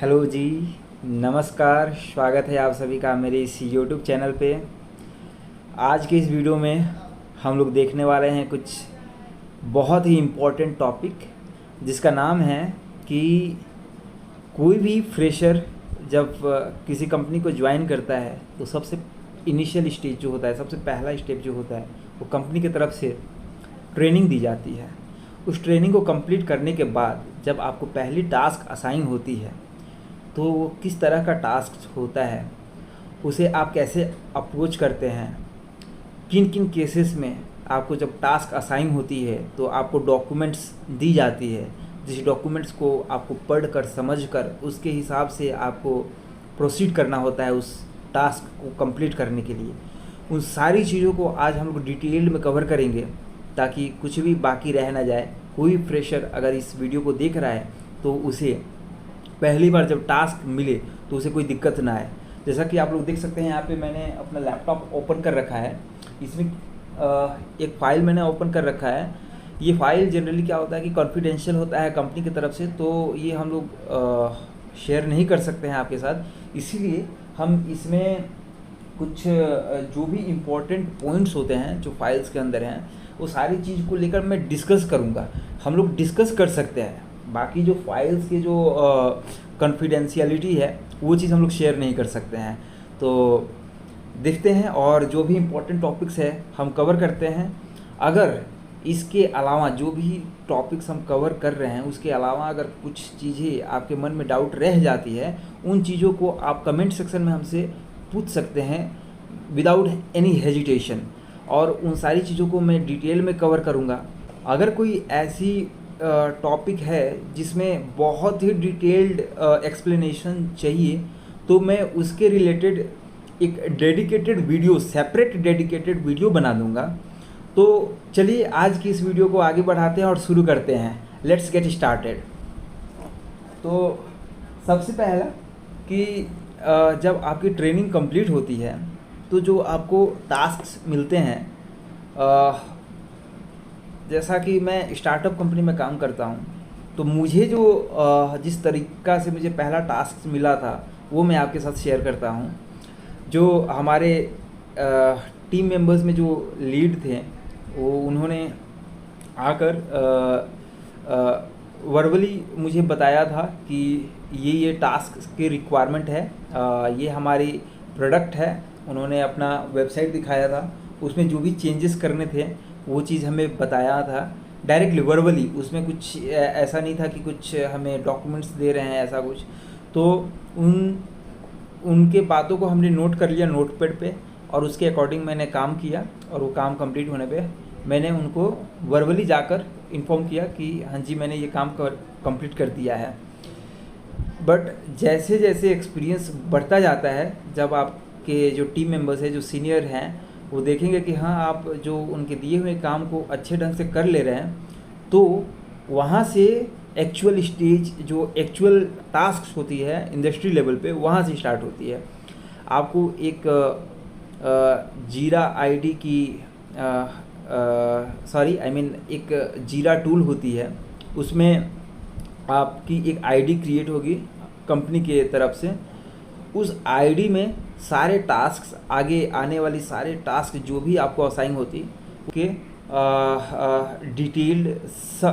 Hello जी, नमस्कार। स्वागत है आप सभी का मेरे इस यूट्यूब चैनल पे। आज के इस वीडियो में हम लोग देखने वाले हैं कुछ बहुत ही इम्पोर्टेंट टॉपिक, जिसका नाम है कि कोई भी फ्रेशर जब किसी कंपनी को ज्वाइन करता है तो सबसे इनिशियल स्टेज जो होता है, सबसे पहला स्टेप जो होता है, वो कंपनी की तरफ से ट्रेनिंग दी जाती है। उस ट्रेनिंग को कंप्लीट करने के बाद जब आपको पहली टास्क असाइन होती है तो वो किस तरह का टास्क होता है, उसे आप कैसे अप्रोच करते हैं, किन किन केसेस में आपको जब टास्क असाइन होती है तो आपको डॉक्यूमेंट्स दी जाती है, जिस डॉक्यूमेंट्स को आपको पढ़ कर समझ कर उसके हिसाब से आपको प्रोसीड करना होता है उस टास्क को कंप्लीट करने के लिए। उन सारी चीज़ों को आज हम लोग डिटेल में कवर करेंगे ताकि कुछ भी बाकी रह ना जाए। कोई फ्रेशर अगर इस वीडियो को देख रहा है तो उसे पहली बार जब टास्क मिले तो उसे कोई दिक्कत ना आए। जैसा कि आप लोग देख सकते हैं, यहाँ पे मैंने अपना लैपटॉप ओपन कर रखा है। इसमें एक फ़ाइल मैंने ओपन कर रखा है। ये फ़ाइल जनरली क्या होता है कि कॉन्फिडेंशियल होता है कंपनी की तरफ से, तो ये हम लोग शेयर नहीं कर सकते हैं आपके साथ। इसीलिए हम इसमें कुछ जो भी इम्पोर्टेंट पॉइंट्स होते हैं जो फाइल्स के अंदर हैं, वो सारी चीज़ को लेकर मैं डिस्कस करूँगा। हम लोग डिस्कस कर सकते हैं, बाकी जो फाइल्स के जो कॉन्फिडेंशियलिटी है वो चीज़ हम लोग शेयर नहीं कर सकते हैं। तो देखते हैं और जो भी इम्पोर्टेंट टॉपिक्स है हम कवर करते हैं। अगर इसके अलावा जो भी टॉपिक्स हम कवर कर रहे हैं उसके अलावा अगर कुछ चीज़ें आपके मन में डाउट रह जाती है, उन चीज़ों को आप कमेंट सेक्शन में हमसे पूछ सकते हैं विदाउट एनी हेजिटेशन, और उन सारी चीज़ों को मैं डिटेल में कवर करूँगा। अगर कोई ऐसी टॉपिक है जिसमें बहुत ही डिटेल्ड एक्सप्लेनेशन चाहिए तो मैं उसके रिलेटेड एक dedicated video, separate dedicated video बना दूंगा। तो चलिए आज की इस वीडियो को आगे बढ़ाते हैं और शुरू करते हैं। Let's get started. तो सबसे पहला कि जब आपकी ट्रेनिंग कंप्लीट होती है तो जो आपको टास्क्स मिलते हैं, जैसा कि मैं स्टार्टअप कंपनी में काम करता हूँ, तो मुझे जो जिस तरीक़ा से मुझे पहला टास्क मिला था वो मैं आपके साथ शेयर करता हूँ। जो हमारे टीम मेंबर्स में जो लीड थे वो उन्होंने आकर वर्बली मुझे बताया था कि ये टास्क के रिक्वायरमेंट है, ये हमारी प्रोडक्ट है। उन्होंने अपना वेबसाइट दिखाया था, उसमें जो भी चेंजेस करने थे वो चीज़ हमें बताया था डायरेक्टली वर्बली। उसमें कुछ ऐसा नहीं था कि कुछ हमें डॉक्यूमेंट्स दे रहे हैं ऐसा कुछ। तो उनके बातों को हमने नोट कर लिया नोटपैड पे, और उसके अकॉर्डिंग मैंने काम किया, और वो काम कंप्लीट होने पे मैंने उनको वर्बली जाकर इन्फॉर्म किया कि हाँ जी मैंने ये काम कंप्लीट कर दिया है। बट जैसे जैसे एक्सपीरियंस बढ़ता जाता है, जब आपके जो टीम मेंबर्स हैं, जो सीनियर हैं, वो देखेंगे कि हाँ आप जो उनके दिए हुए काम को अच्छे ढंग से कर ले रहे हैं, तो वहाँ से एक्चुअल स्टेज, जो एक्चुअल टास्क होती है इंडस्ट्री लेवल पे, वहाँ से स्टार्ट होती है। आपको एक जीरा आईडी की एक जीरा टूल होती है, उसमें आपकी एक आईडी क्रिएट होगी कंपनी के तरफ से। उस आईडी में सारे टास्क्स, आगे आने वाली सारे टास्क जो भी आपको असाइन होती के डिटेल्ड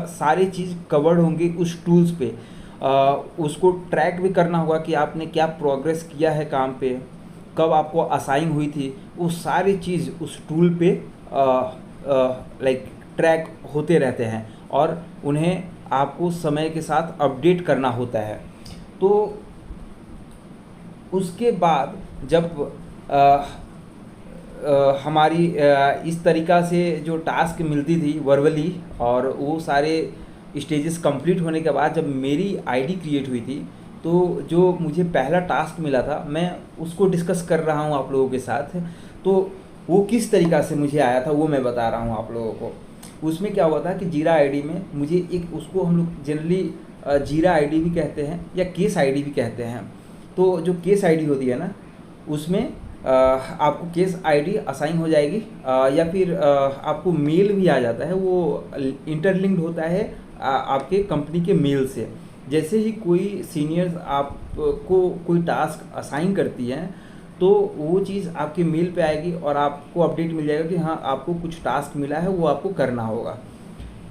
सारी चीज़ कवर्ड होंगी उस टूल्स पे। उसको ट्रैक भी करना होगा कि आपने क्या प्रोग्रेस किया है काम पे, कब आपको असाइन हुई थी, वो सारी चीज़ उस टूल पे ट्रैक होते रहते हैं, और उन्हें आपको समय के साथ अपडेट करना होता है। तो उसके बाद जब हमारी इस तरीक़ा से जो टास्क मिलती थी वर्बली, और वो सारे स्टेजेस कंप्लीट होने के बाद जब मेरी आईडी क्रिएट हुई थी, तो जो मुझे पहला टास्क मिला था मैं उसको डिस्कस कर रहा हूँ आप लोगों के साथ। तो वो किस तरीक़ा से मुझे आया था वो मैं बता रहा हूँ आप लोगों को। उसमें क्या हुआ था कि जीरा आईडी में मुझे एक, उसको हम लोग जनरली जीरा आईडी भी कहते हैं या केस आईडी भी कहते हैं। तो जो केस आईडी होती है ना, उसमें आपको केस आईडी असाइन हो जाएगी, या फिर आपको मेल भी आ जाता है, वो इंटरलिंक्ड होता है आपके कंपनी के मेल से। जैसे ही कोई सीनियर्स आपको कोई टास्क असाइन करती है तो वो चीज़ आपके मेल पे आएगी और आपको अपडेट मिल जाएगा कि हाँ आपको कुछ टास्क मिला है, वो आपको करना होगा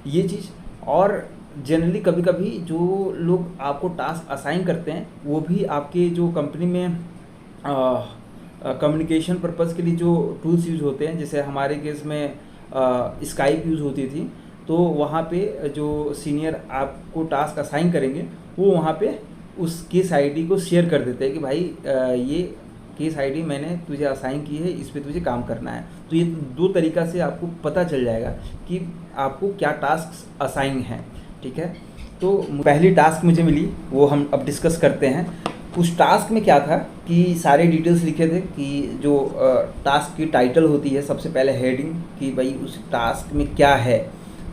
ये चीज़। और जनरली कभी कभी जो लोग आपको टास्क असाइन करते हैं वो भी आपके जो कंपनी में कम्युनिकेशन पर्पज़ के लिए जो टूल्स यूज़ होते हैं, जैसे हमारे केस में स्काइप यूज़ होती थी, तो वहाँ पे जो सीनियर आपको टास्क असाइन करेंगे वो वहाँ पे उस केस आईडी को शेयर कर देते हैं कि भाई ये केस आईडी मैंने तुझे असाइन की है, इस पे तुझे काम करना है। तो ये दो तरीक़ा से आपको पता चल जाएगा कि आपको क्या टास्क असाइन है, ठीक है। तो पहली टास्क मुझे मिली, वो हम अब डिस्कस करते हैं। उस टास्क में क्या था कि सारे डिटेल्स लिखे थे कि जो टास्क की टाइटल होती है, सबसे पहले हेडिंग कि भाई उस टास्क में क्या है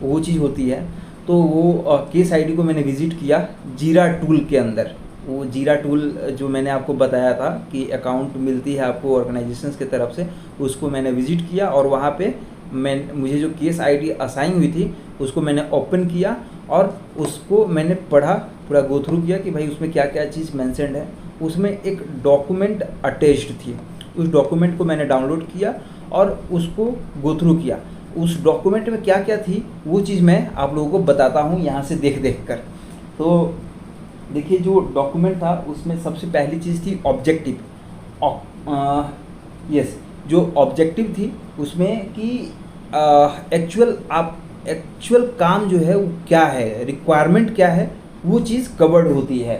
वो चीज़ होती है। तो वो केस आईडी को मैंने विज़िट किया जीरा टूल के अंदर। वो जीरा टूल जो मैंने आपको बताया था कि अकाउंट मिलती है आपको ऑर्गेनाइजेशंस की तरफ से, उसको मैंने विज़िट किया और वहाँ पे मुझे जो केस आईडी असाइन हुई थी उसको मैंने ओपन किया और उसको मैंने पढ़ा, पूरा गो थ्रू किया कि भाई उसमें क्या क्या चीज़ मेंशन्ड है। उसमें एक डॉक्यूमेंट अटैच्ड थी, उस डॉक्यूमेंट को मैंने डाउनलोड किया और उसको गो थ्रू किया। उस डॉक्यूमेंट में क्या क्या थी वो चीज़ मैं आप लोगों को बताता हूँ यहाँ से देख देख कर। तो देखिए जो डॉक्यूमेंट था उसमें सबसे पहली चीज़ थी ऑब्जेक्टिव। यस, जो ऑब्जेक्टिव थी उसमें कि एक्चुअल काम जो है वो क्या है, रिक्वायरमेंट क्या है, वो चीज़ कवर्ड होती है।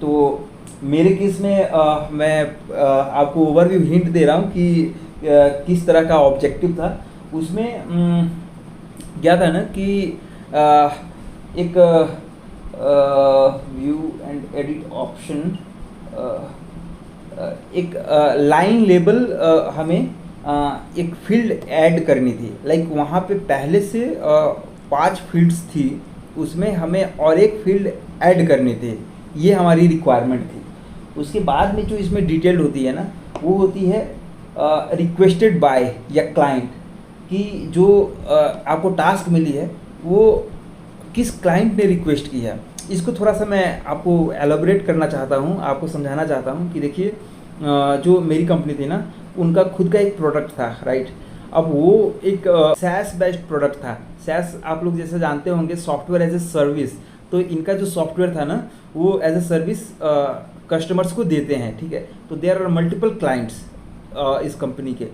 तो मेरे केस में मैं आपको ओवरव्यू हिंट दे रहा हूँ कि किस तरह का ऑब्जेक्टिव था। उसमें क्या था ना कि एक व्यू एंड एडिट ऑप्शन, एक लाइन लेबल हमें एक फील्ड ऐड करनी थी। लाइक वहाँ पे पहले से 5 फील्ड्स थी, उसमें हमें और एक फील्ड ऐड करनी थी, ये हमारी रिक्वायरमेंट थी। उसके बाद में जो इसमें डिटेल होती है ना, वो होती है रिक्वेस्टेड बाय या क्लाइंट, कि जो आपको टास्क मिली है वो किस क्लाइंट ने रिक्वेस्ट की है। इसको थोड़ा सा मैं आपको एलाबोरेट करना चाहता हूँ, आपको समझाना चाहता हूँ कि देखिए जो मेरी कंपनी थी ना, उनका खुद का एक प्रोडक्ट था, राइट। अब वो एक सैस बेस्ड प्रोडक्ट था। सैस आप लोग जैसे जानते होंगे, सॉफ्टवेयर एज ए सर्विस। तो इनका जो सॉफ्टवेयर था ना, वो एज ए सर्विस कस्टमर्स को देते हैं, ठीक है। तो देयर आर मल्टीपल क्लाइंट्स इस कंपनी के,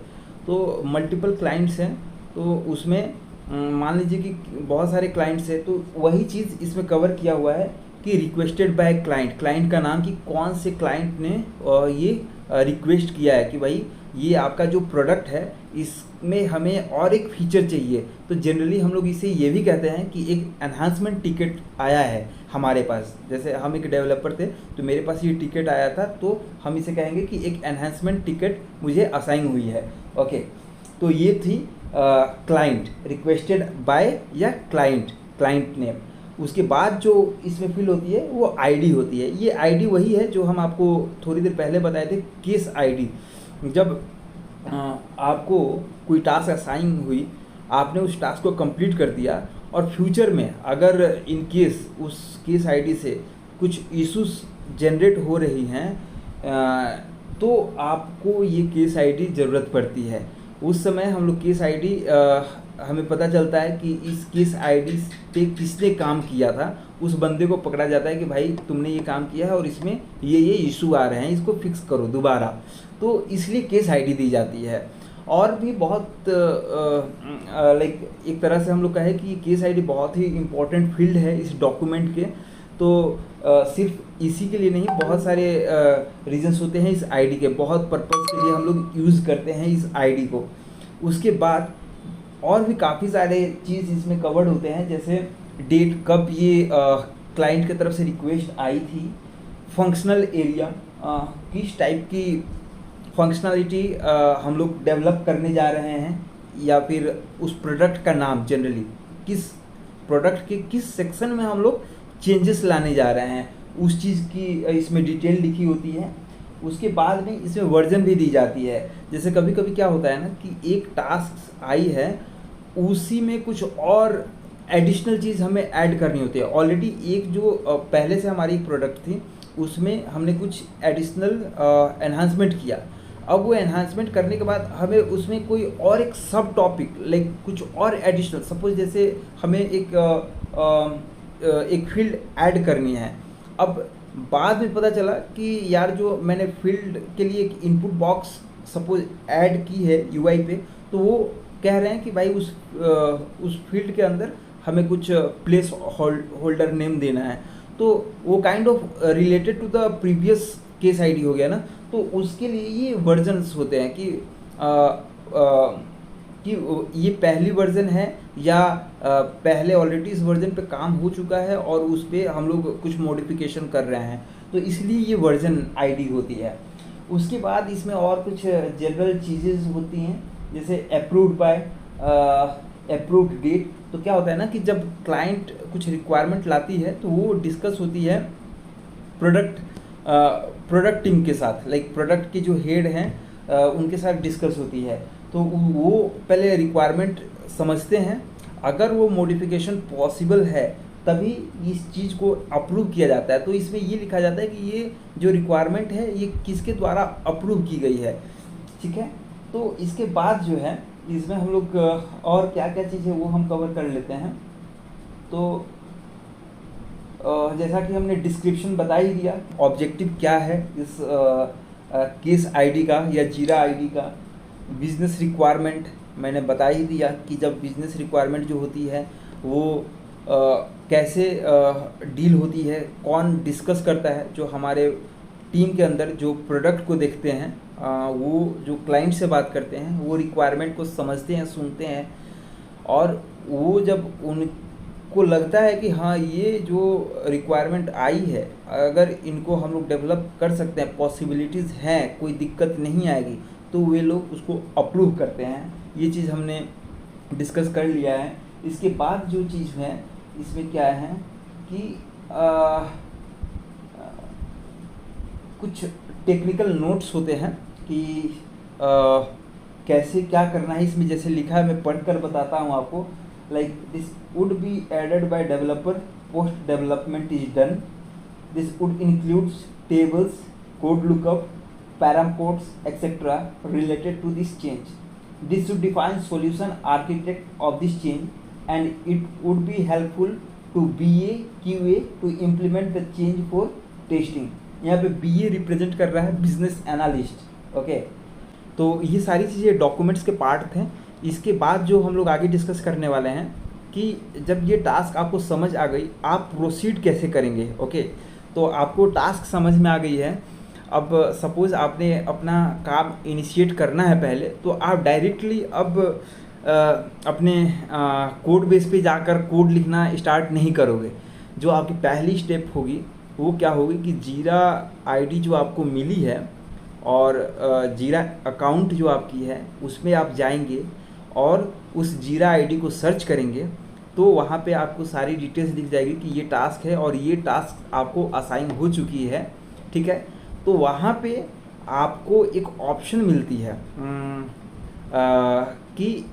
तो मल्टीपल क्लाइंट्स हैं। तो उसमें मान लीजिए कि बहुत सारे क्लाइंट्स हैं, तो वही चीज़ इसमें कवर किया हुआ है कि रिक्वेस्टेड बाय क्लाइंट, क्लाइंट का नाम कि कौन से क्लाइंट ने ये रिक्वेस्ट किया है कि भाई ये आपका जो प्रोडक्ट है इसमें हमें और एक फीचर चाहिए। तो जनरली हम लोग इसे ये भी कहते हैं कि एक एनहांसमेंट टिकट आया है हमारे पास। जैसे हम एक डेवलपर थे तो मेरे पास ये टिकट आया था, तो हम इसे कहेंगे कि एक एनहांसमेंट टिकट मुझे असाइन हुई है। ओके, तो ये थी क्लाइंट, रिक्वेस्टेड बाय या क्लाइंट नेम। उसके बाद जो इसमें फिल होती है वो आईडी होती है। ये आईडी वही है जो हम आपको थोड़ी देर पहले बताए थे, केस आईडी। जब आपको कोई टास्क असाइन हुई, आपने उस टास्क को कंप्लीट कर दिया और फ्यूचर में अगर इन केस उस केस आईडी से कुछ इश्यूज जनरेट हो रही हैं तो आपको ये केस आईडी ज़रूरत पड़ती है। उस समय हम लोग केस आईडी हमें पता चलता है कि इस केस आईडी पे किसने काम किया था, उस बंदे को पकड़ा जाता है कि भाई तुमने ये काम किया है और इसमें ये इशू आ रहे हैं, इसको फिक्स करो दोबारा। तो इसलिए केस आईडी दी जाती है। और भी बहुत लाइक एक तरह से हम लोग कहें कि केस आईडी बहुत ही इम्पोर्टेंट फील्ड है इस डॉक्यूमेंट के। तो सिर्फ इसी के लिए नहीं, बहुत सारे रीजंस होते हैं इस आईडी के, बहुत पर्पस के लिए हम लोग यूज़ करते हैं इस आईडी को। उसके बाद और भी काफ़ी सारे चीज़ इसमें कवर्ड होते हैं, जैसे डेट, कब ये क्लाइंट की तरफ से रिक्वेस्ट आई थी, फंक्शनल एरिया, किस टाइप की फंक्शनलिटी हम लोग डेवलप करने जा रहे हैं, या फिर उस प्रोडक्ट का नाम, जनरली किस प्रोडक्ट के किस सेक्शन में हम लोग चेंजेस लाने जा रहे हैं, उस चीज़ की इसमें डिटेल लिखी होती है। उसके बाद में इसमें वर्जन भी दी जाती है। जैसे कभी कभी क्या होता है ना कि एक टास्क आई है, उसी में कुछ और एडिशनल चीज़ हमें ऐड करनी होती है। ऑलरेडी एक जो पहले से हमारी एक प्रोडक्ट थी उसमें हमने कुछ एडिशनल एनहांसमेंट किया। अब वो एनहांसमेंट करने के बाद हमें उसमें कोई और एक सब टॉपिक लाइक कुछ और एडिशनल, सपोज जैसे हमें एक फील्ड ऐड करनी है। अब बाद में पता चला कि यार जो मैंने फील्ड के लिए एक इनपुट बॉक्स सपोज ऐड की है यूआई पे, तो वो कह रहे हैं कि भाई उस फील्ड के अंदर हमें कुछ प्लेस होल्डर नेम देना है। तो वो kind of related to the previous case ID हो गया ना। तो उसके लिए ये वर्जन्स होते हैं कि ये पहली वर्जन है या पहले ऑलरेडी इस वर्जन पे काम हो चुका है और उस पर हम लोग कुछ मॉडिफिकेशन कर रहे हैं, तो इसलिए ये वर्जन आईडी होती है। उसके बाद इसमें और कुछ जनरल चीज़ें होती हैं, जैसे अप्रूव्ड बाय, अप्रूव्ड डेट। तो क्या होता है ना कि जब क्लाइंट कुछ रिक्वायरमेंट लाती है तो वो डिस्कस होती है प्रोडक्ट टीम के साथ, लाइक प्रोडक्ट के जो हेड हैं उनके साथ डिस्कस होती है। तो वो पहले रिक्वायरमेंट समझते हैं, अगर वो मॉडिफिकेशन पॉसिबल है तभी इस चीज़ को अप्रूव किया जाता है। तो इसमें ये लिखा जाता है कि ये जो रिक्वायरमेंट है ये किसके द्वारा अप्रूव की गई है, ठीक है। तो इसके बाद जो है इसमें हम लोग और क्या क्या चीज़ है वो हम कवर कर लेते हैं। तो जैसा कि हमने डिस्क्रिप्शन बता ही दिया, ऑब्जेक्टिव क्या है इस केस आईडी का या जीरा आईडी का। बिजनेस रिक्वायरमेंट मैंने बता ही दिया कि जब बिजनेस रिक्वायरमेंट जो होती है वो कैसे डील होती है, कौन डिस्कस करता है, जो हमारे टीम के अंदर जो प्रोडक्ट को देखते हैं वो जो क्लाइंट से बात करते हैं वो रिक्वायरमेंट को समझते हैं, सुनते हैं, और वो जब उनको लगता है कि हाँ ये जो रिक्वायरमेंट आई है अगर इनको हम लोग डेवलप कर सकते हैं, पॉसिबिलिटीज़ हैं, कोई दिक्कत नहीं आएगी, तो वे लोग उसको अप्रूव करते हैं। ये चीज़ हमने डिस्कस कर लिया है। इसके बाद जो चीज़ है इसमें क्या है कि कुछ टेक्निकल नोट्स होते हैं कि कैसे क्या करना है। इसमें जैसे लिखा है, मैं पढ़कर बताता हूँ आपको। Like this would be added by developer post development is done. This would includes tables, code lookup, param codes etc. related to this change. This should define solution architect of this change and it would be helpful to BA QA to implement the change for testing. यहाँ पे BA represent कर रहा है business analyst, okay. तो ये सारी चीज़ें documents के पार्ट थे। इसके बाद जो हम लोग आगे डिस्कस करने वाले हैं कि जब ये टास्क आपको समझ आ गई आप प्रोसीड कैसे करेंगे, ओके। तो आपको टास्क समझ में आ गई है। अब सपोज़ आपने अपना काम इनिशिएट करना है पहले, तो आप डायरेक्टली अब अपने कोड बेस पे जाकर कोड लिखना स्टार्ट नहीं करोगे। जो आपकी पहली स्टेप होगी वो क्या होगी कि जीरा आईडी जो आपको मिली है और जीरा अकाउंट जो आपकी है उसमें आप जाएंगे और उस जीरा आईडी को सर्च करेंगे, तो वहाँ पे आपको सारी डिटेल्स दिख जाएगी कि ये टास्क है और ये टास्क आपको असाइन हो चुकी है, ठीक है। तो वहाँ पे आपको एक ऑप्शन मिलती है कि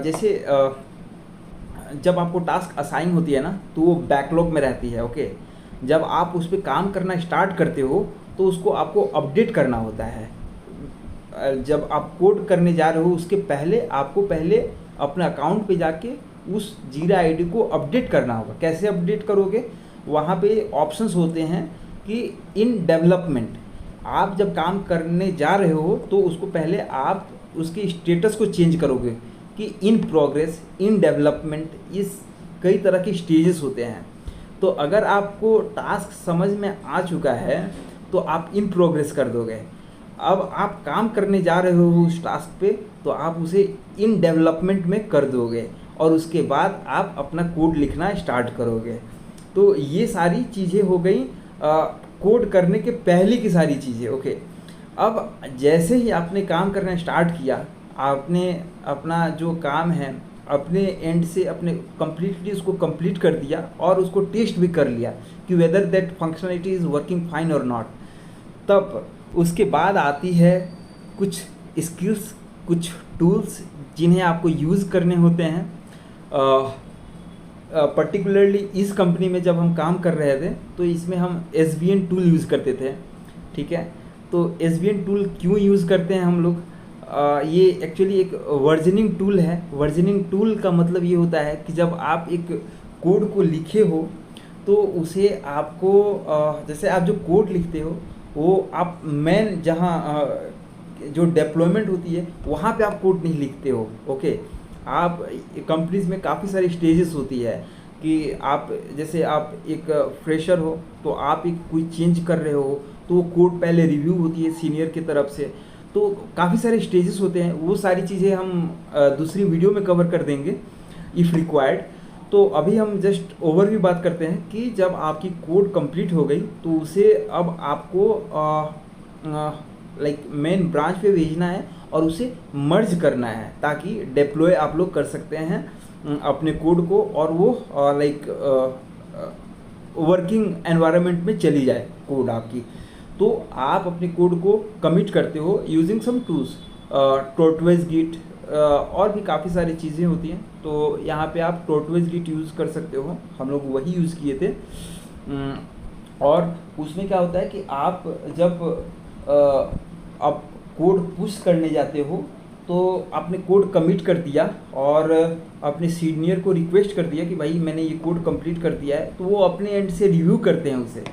जैसे जब आपको टास्क असाइन होती है ना तो वो बैकलॉग में रहती है, ओके। जब आप उस पर काम करना स्टार्ट करते हो तो उसको आपको अपडेट करना होता है। जब आप कोड करने जा रहे हो उसके पहले आपको पहले अपने अकाउंट पे जाके उस जीरा आईडी को अपडेट करना होगा। कैसे अपडेट करोगे, वहाँ पे ऑप्शंस होते हैं कि इन डेवलपमेंट, आप जब काम करने जा रहे हो तो उसको पहले आप उसके स्टेटस को चेंज करोगे कि इन प्रोग्रेस, इन डेवलपमेंट, इस कई तरह के स्टेजेस होते हैं। तो अगर आपको टास्क समझ में आ चुका है तो आप इन प्रोग्रेस कर दोगे। अब आप काम करने जा रहे हो उस टास्क पे तो आप उसे इन डेवलपमेंट में कर दोगे और उसके बाद आप अपना कोड लिखना स्टार्ट करोगे। तो ये सारी चीज़ें हो गई कोड करने के पहले की सारी चीज़ें, ओके। अब जैसे ही आपने काम करना स्टार्ट किया, आपने अपना जो काम है अपने एंड से अपने कम्प्लीटली उसको कंप्लीट कर दिया और उसको टेस्ट भी कर लिया कि whether that functionality is working fine और नॉट। तब उसके बाद आती है कुछ स्किल्स, कुछ टूल्स जिन्हें आपको यूज़ करने होते हैं। पर्टिकुलरली इस कंपनी में जब हम काम कर रहे थे तो इसमें हम SVN टूल यूज़ करते थे, ठीक है। तो SVN टूल क्यों यूज़ करते हैं हम लोग, ये एक्चुअली एक वर्जनिंग टूल है। वर्जनिंग टूल का मतलब ये होता है कि जब आप एक कोड को लिखे हो तो उसे आपको जैसे आप जो कोड लिखते हो वो आप मेन जहाँ जो डेप्लॉयमेंट होती है वहाँ पे आप कोड नहीं लिखते हो, ओके। आप कंपनीज में काफ़ी सारी स्टेजेस होती है कि आप जैसे आप एक फ्रेशर हो तो आप एक कोई चेंज कर रहे हो तो वो कोड पहले रिव्यू होती है सीनियर की तरफ से, तो काफ़ी सारे स्टेजेस होते हैं। वो सारी चीज़ें हम दूसरी वीडियो में कवर कर देंगे इफ़ रिक्वायर्ड। तो अभी हम जस्ट ओवरव्यू बात करते हैं कि जब आपकी कोड कंप्लीट हो गई तो उसे अब आपको लाइक मेन ब्रांच पे भेजना है और उसे मर्ज करना है ताकि डिप्लॉय आप लोग कर सकते हैं अपने कोड को और वो लाइक वर्किंग एनवायरनमेंट में चली जाए कोड आपकी। तो आप अपने कोड को कमिट करते हो यूजिंग सम टूल्स, टोर्टवेज गिट और भी काफ़ी सारी चीज़ें होती हैं। तो यहाँ पे आप टोर्टवेज गिट यूज़ कर सकते हो, हम लोग वही यूज़ किए थे। और उसमें क्या होता है कि आप जब आप कोड पुश करने जाते हो तो आपने कोड कमिट कर दिया और अपने सीनियर को रिक्वेस्ट कर दिया कि भाई मैंने ये कोड कंप्लीट कर दिया है, तो वो अपने एंड से रिव्यू करते हैं उसे।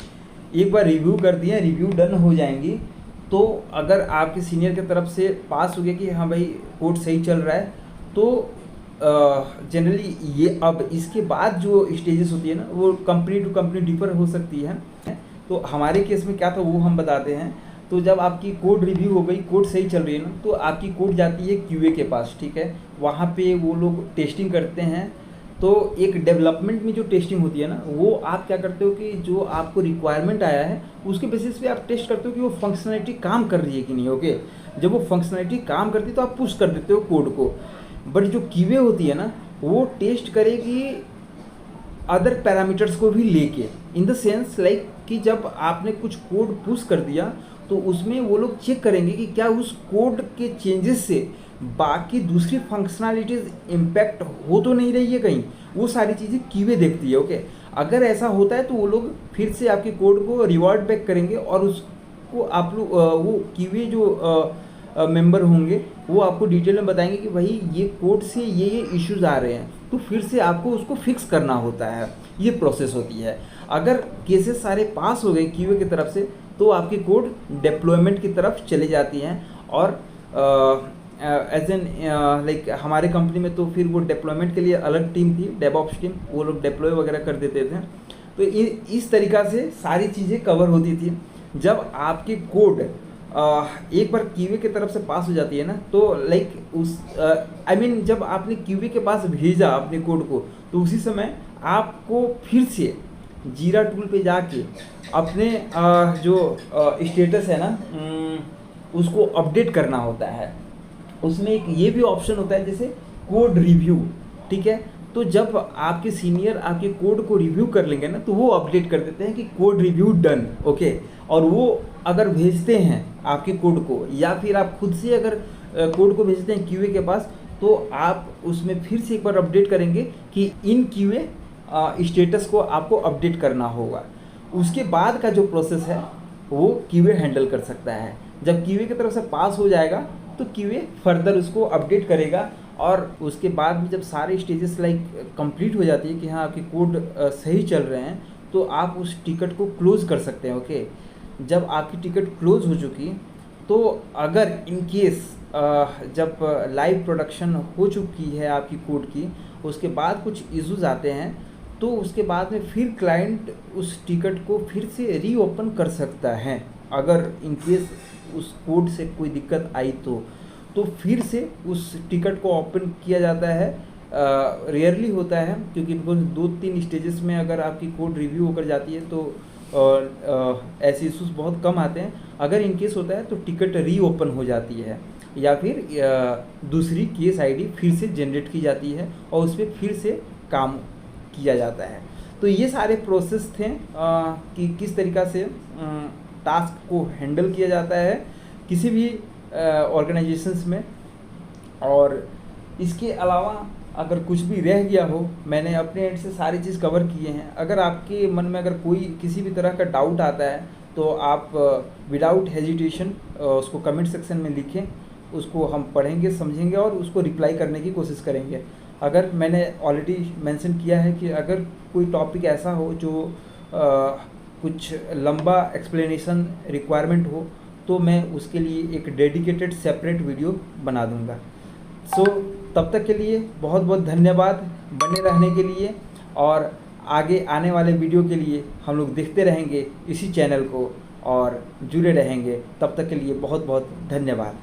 एक बार रिव्यू कर दिया, रिव्यू डन हो जाएंगी, तो अगर आपके सीनियर की तरफ से पास हो गया कि हाँ भाई कोड सही चल रहा है, तो जनरली ये अब इसके बाद जो स्टेजेस होती है ना वो कंपनी टू कंपनी डिफर हो सकती है। तो हमारे केस में क्या था वो हम बताते हैं। तो जब आपकी कोड रिव्यू हो गई, कोड सही चल रही है ना, तो आपकी कोड जाती है QA के पास, ठीक है। वहाँ पे वो लोग टेस्टिंग करते हैं। तो एक डेवलपमेंट में जो टेस्टिंग होती है ना, वो आप क्या करते हो कि जो आपको रिक्वायरमेंट आया है उसके बेसिस पे आप टेस्ट करते हो कि वो फंक्शनलिटी काम कर रही है कि नहीं, ओके। जब वो फंक्शनलिटी काम करती है तो आप पुश कर देते हो कोड को। बट जो QA होती है ना वो टेस्ट करेगी अदर पैरामीटर्स को भी लेके, इन द सेंस लाइक कि जब आपने कुछ कोड पुश कर दिया तो उसमें वो लोग चेक करेंगे कि क्या उस कोड के चेंजेस से बाकी दूसरी फंक्शनलिटीज़ इम्पैक्ट हो तो नहीं रही है कहीं, वो सारी चीज़ें QA देखती है, ओके। अगर ऐसा होता है तो वो लोग फिर से आपके कोड को रिवॉर्ड बैक करेंगे और उसको आप लोग वो QA जो मेंबर होंगे वो आपको डिटेल में बताएंगे कि भाई ये कोड से ये इश्यूज़ आ रहे हैं, तो फिर से आपको उसको फिक्स करना होता है। ये प्रोसेस होती है। अगर केसेस सारे पास हो गए QA की तरफ से तो आपकी कोड डिप्लॉयमेंट की तरफ चली जाती हैं। और एज एन लाइक हमारे कंपनी में तो फिर वो डिप्लॉयमेंट के लिए अलग टीम थी, डेवऑप्स टीम, वो लोग डिप्लॉय वगैरह कर देते थे। तो इस तरीक़ा से सारी चीज़ें कवर होती थी। जब आपकी कोड एक बार QA की तरफ से पास हो जाती है ना, तो लाइक उस आई मीन जब आपने QA के पास भेजा अपने कोड को, तो उसी समय आपको फिर से जीरा टूल पे जाके अपने जो स्टेटस है ना उसको अपडेट करना होता है। उसमें एक ये भी ऑप्शन होता है जैसे कोड रिव्यू, ठीक है। तो जब आपके सीनियर आपके कोड को रिव्यू कर लेंगे ना तो वो अपडेट कर देते हैं कि कोड रिव्यू डन, ओके। और वो अगर भेजते हैं आपके कोड को या फिर आप खुद से अगर कोड को भेजते हैं QA के पास, तो आप उसमें फिर से एक बार अपडेट करेंगे कि इन QA स्टेटस को आपको अपडेट करना होगा। उसके बाद का जो प्रोसेस है वो QA हैंडल कर सकता है। जब QA की तरफ से पास हो जाएगा तो QA फर्दर उसको अपडेट करेगा। और उसके बाद भी जब सारे स्टेजेस लाइक कंप्लीट हो जाती है कि हाँ आपके कोड सही चल रहे हैं, तो आप उस टिकट को क्लोज़ कर सकते हैं, ओके। जब आपकी टिकट क्लोज़ हो चुकी तो अगर इन केस जब लाइव प्रोडक्शन हो चुकी है आपकी कोड की, उसके बाद कुछ इश्यूज़ आते हैं, तो उसके बाद में फिर क्लाइंट उस टिकट को फिर से रीओपन कर सकता है। अगर इन केस उस कोड से कोई दिक्कत आई तो फिर से उस टिकट को ओपन किया जाता है। रेयरली होता है क्योंकि 2-3 स्टेजेस में अगर आपकी कोड रिव्यू होकर जाती है तो ऐसे इशूज़ बहुत कम आते हैं। अगर इन केस होता है तो टिकट रीओपन हो जाती है या फिर दूसरी केस ID फिर से जनरेट की जाती है और उस पर फिर से काम किया जाता है। तो ये सारे प्रोसेस थे कि किस तरीक़ा से टास्क को हैंडल किया जाता है किसी भी ऑर्गेनाइजेशंस में। और इसके अलावा अगर कुछ भी रह गया हो, मैंने अपने एंड से सारी चीज़ कवर किए हैं। अगर आपके मन में अगर कोई किसी भी तरह का डाउट आता है तो आप विदाउट हेजिटेशन उसको कमेंट सेक्शन में लिखें, उसको हम पढ़ेंगे, समझेंगे और उसको रिप्लाई करने की कोशिश करेंगे। अगर मैंने ऑलरेडी मेंशन किया है कि अगर कोई टॉपिक ऐसा हो जो कुछ लंबा एक्सप्लेनेशन रिक्वायरमेंट हो तो मैं उसके लिए एक डेडिकेटेड सेपरेट वीडियो बना दूंगा। सो तब तक के लिए बहुत बहुत धन्यवाद बने रहने के लिए, और आगे आने वाले वीडियो के लिए हम लोग देखते रहेंगे इसी चैनल को और जुड़े रहेंगे। तब तक के लिए बहुत बहुत धन्यवाद।